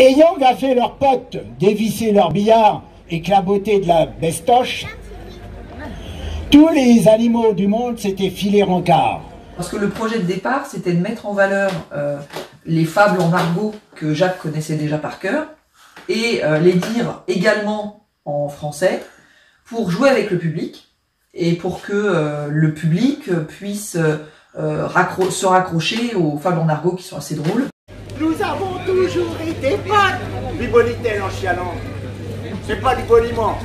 Ayant gaffé leurs potes, dévissé leur billard, éclaboté de la bestoche, tous les animaux du monde s'étaient filés rencard. Parce que le projet de départ, c'était de mettre en valeur les fables en argot que Jacques connaissait déjà par cœur, et les dire également en français, pour jouer avec le public, et pour que le public puisse se raccrocher aux fables en argot qui sont assez drôles. Nous avons toujours été potes, bibolait-elle en chialant. C'est pas du boniment.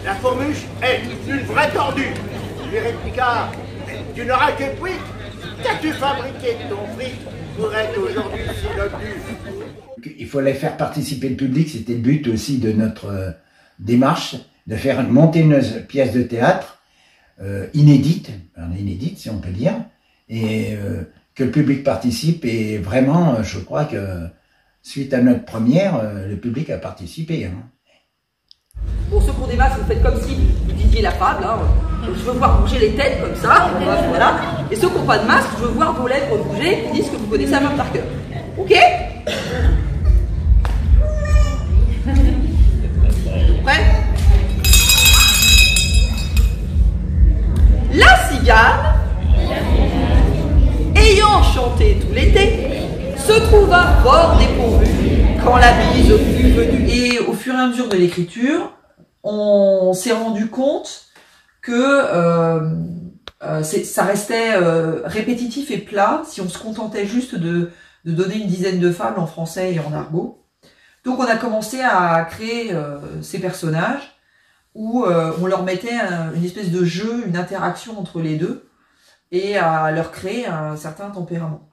La fourmuche est une vraie tordue. Lui répliqua, tu n'auras que fric. Qu'as-tu fabriqué de ton fric pour être aujourd'hui si obtus? Il fallait faire participer le public, c'était le but aussi de notre démarche, de faire monter une pièce de théâtre inédite si on peut dire, et que le public participe, et vraiment, je crois que suite à notre première, le public a participé. Hein. Pour ceux qui ont des masques, vous faites comme si vous disiez la fable. Hein. Je veux voir bouger les têtes comme ça, voilà. Et ceux qui n'ont pas de masque, je veux voir vos lèvres bouger, qui disent que vous connaissez la même par cœur. Ok? Prêt? La cigale, ayant chanté tout l'été, se trouva fort dépourvue quand la bise fut venue. Et au fur et à mesure de l'écriture, on s'est rendu compte que ça restait répétitif et plat si on se contentait juste de donner une dizaine de fables en français et en argot. Donc on a commencé à créer ces personnages où on leur mettait une espèce de jeu, une interaction entre les deux, et à leur créer un certain tempérament.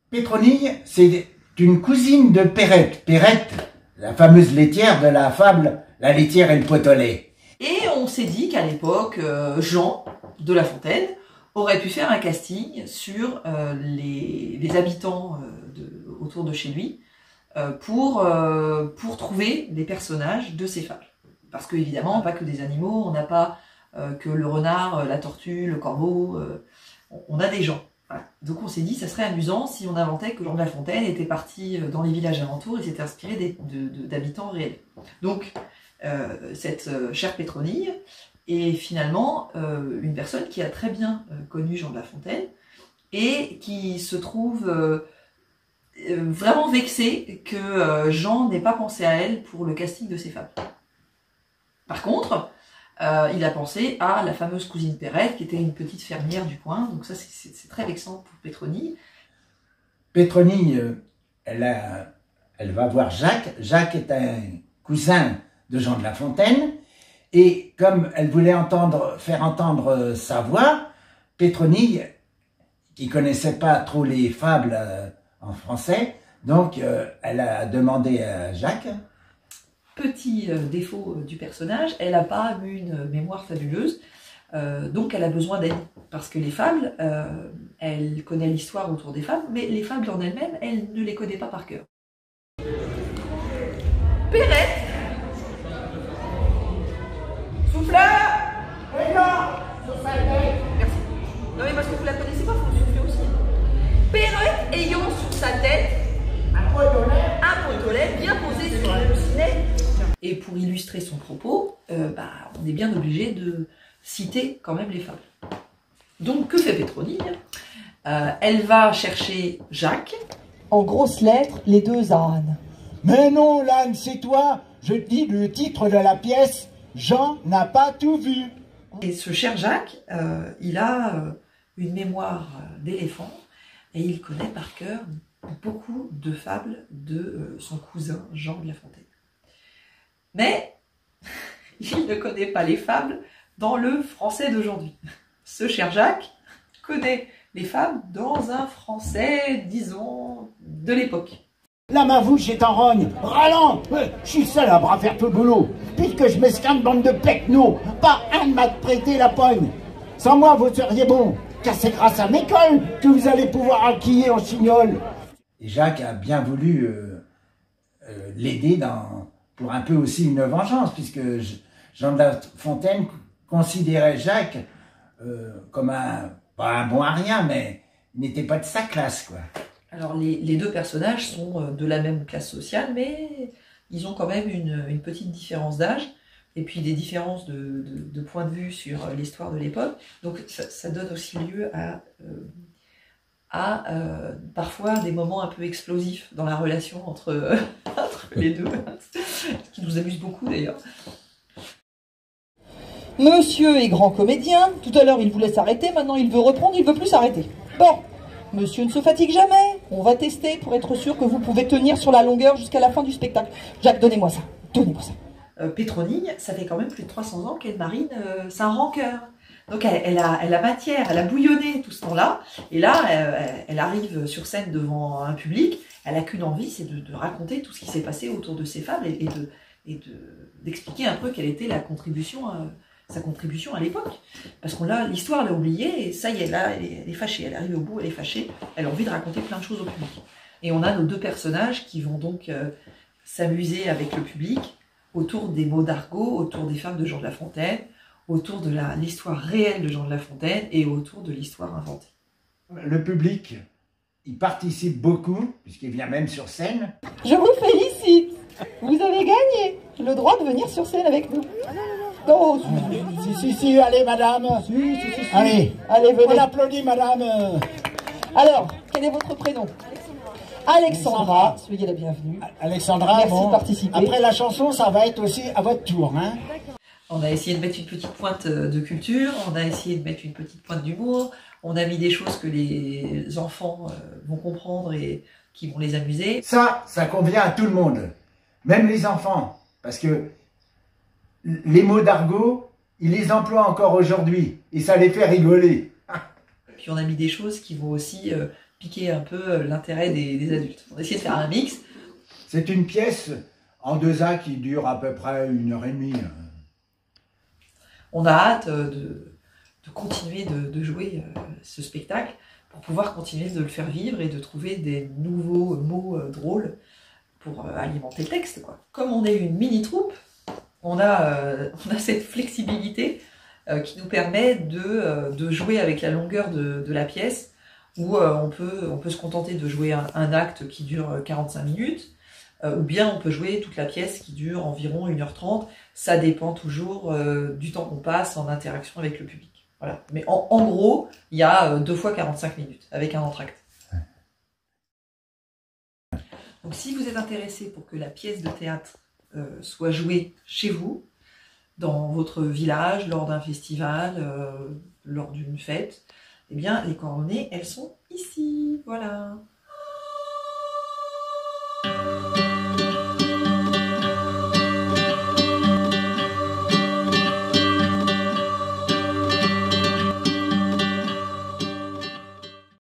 Pétronille, c'est une cousine de Perrette. Perrette, la fameuse laitière de la fable La laitière et le pot au lait. Et on s'est dit qu'à l'époque, Jean de La Fontaine aurait pu faire un casting sur les habitants autour de chez lui pour trouver des personnages de ces fables. Parce que évidemment, pas que des animaux, on n'a pas que le renard, la tortue, le corbeau, on a des gens. Voilà. Donc on s'est dit, ça serait amusant si on inventait que Jean de La Fontaine était parti dans les villages alentours et s'était inspiré d'habitants réels. Donc cette chère Pétronille est finalement une personne qui a très bien connu Jean de La Fontaine et qui se trouve vraiment vexée que Jean n'ait pas pensé à elle pour le casting de ses fables. Par contre, il a pensé à la fameuse cousine Perrette, qui était une petite fermière du coin, donc ça c'est très vexant pour Pétronille. Pétronille, elle va voir Jacques. Jacques est un cousin de Jean de La Fontaine, et comme elle voulait faire entendre sa voix, Pétronille, qui connaissait pas trop les fables en français, donc elle a demandé à Jacques. Petit défaut du personnage, elle n'a pas une mémoire fabuleuse, donc elle a besoin d'aide. Parce que les fables, elle connaît l'histoire autour des fables, mais les fables en elles-mêmes, elle ne les connaît pas par cœur. Perrette, souffleur. Oui, non, Merci. Non mais parce que vous la connaissez pas, il faut souffler aussi. Perrette ayant sur sa tête un pot au lait bien posé sur le ciné. Et pour illustrer son propos, on est bien obligé de citer quand même les fables. Donc que fait Pétronille? Elle va chercher Jacques. En grosses lettres, les deux ânes. Mais non, l'âne, c'est toi. Je te dis le titre de la pièce, Jean n'a pas tout vu. Et ce cher Jacques, il a une mémoire d'éléphant et il connaît par cœur beaucoup de fables de son cousin Jean de La Fontaine. Mais il ne connaît pas les fables dans le français d'aujourd'hui. Ce cher Jacques connaît les fables dans un français, disons, de l'époque. La mavouche est en rogne. Ralent, je suis seul à bras faire tout le boulot. Puisque je m'esquinte bande de pecnos, pas un ne m'a prêté la pogne. Sans moi, vous seriez bon, car c'est grâce à mes cols que vous allez pouvoir acquiller en chignol. Et Jacques a bien voulu l'aider pour un peu aussi une vengeance, puisque Jean de La Fontaine considérait Jacques comme pas un bon à rien, mais il n'était pas de sa classe, quoi. Alors les deux personnages sont de la même classe sociale, mais ils ont quand même une petite différence d'âge, et puis des différences de point de vue sur l'histoire de l'époque. Donc ça donne aussi lieu à parfois des moments un peu explosifs dans la relation entre, entre les deux, ce qui nous amuse beaucoup d'ailleurs. Monsieur est grand comédien. Tout à l'heure, il voulait s'arrêter. Maintenant, il veut reprendre. Il veut plus s'arrêter. Bon, monsieur ne se fatigue jamais. On va tester pour être sûr que vous pouvez tenir sur la longueur jusqu'à la fin du spectacle. Jacques, donnez-moi ça. Donnez-moi ça. Pétronille, ça fait quand même plus de 300 ans qu'elle marine Saint-Rancœur. Donc elle a matière, elle a bouillonné tout ce temps-là. Et là, elle arrive sur scène devant un public. Elle n'a qu'une envie, c'est de raconter tout ce qui s'est passé autour de ces fables et d'expliquer un peu quelle était la contribution, sa contribution à l'époque. Parce qu'on l'histoire l'a oubliée, et ça y est, là, elle est fâchée. Elle arrive au bout, elle est fâchée. Elle a envie de raconter plein de choses au public. Et on a nos deux personnages qui vont donc s'amuser avec le public autour des mots d'argot, autour des fables de Jean de La Fontaine, autour de l'histoire réelle de Jean de La Fontaine et autour de l'histoire inventée. Le public, il participe beaucoup, puisqu'il vient même sur scène. Je vous félicite. Vous avez gagné le droit de venir sur scène avec nous. Oh, Si, allez, madame. Allez, venez. On applaudit, madame. Alors, quel est votre prénom? Alexandra. Soyez la bienvenue. Alexandra, Merci bon, de participer. après la chanson, ça va être aussi à votre tour, hein. On a essayé de mettre une petite pointe de culture, on a essayé de mettre une petite pointe d'humour, on a mis des choses que les enfants vont comprendre et qui vont les amuser. Ça convient à tout le monde, même les enfants, parce que les mots d'argot, ils les emploient encore aujourd'hui, et ça les fait rigoler. Puis on a mis des choses qui vont aussi piquer un peu l'intérêt des adultes. On a essayé de faire un mix. C'est une pièce en 2 actes qui dure à peu près 1h30. On a hâte de continuer de jouer ce spectacle pour pouvoir continuer de le faire vivre et de trouver des nouveaux mots drôles pour alimenter le texte, quoi. Comme on est une mini-troupe, on a cette flexibilité qui nous permet de jouer avec la longueur de la pièce, où on peut se contenter de jouer un acte qui dure 45 minutes, ou bien on peut jouer toute la pièce qui dure environ 1h30. Ça dépend toujours du temps qu'on passe en interaction avec le public. Voilà. Mais en gros, il y a 2 fois 45 minutes, avec un entracte. Donc si vous êtes intéressé pour que la pièce de théâtre soit jouée chez vous, dans votre village, lors d'un festival, lors d'une fête, eh bien les coordonnées, elles sont ici. Voilà.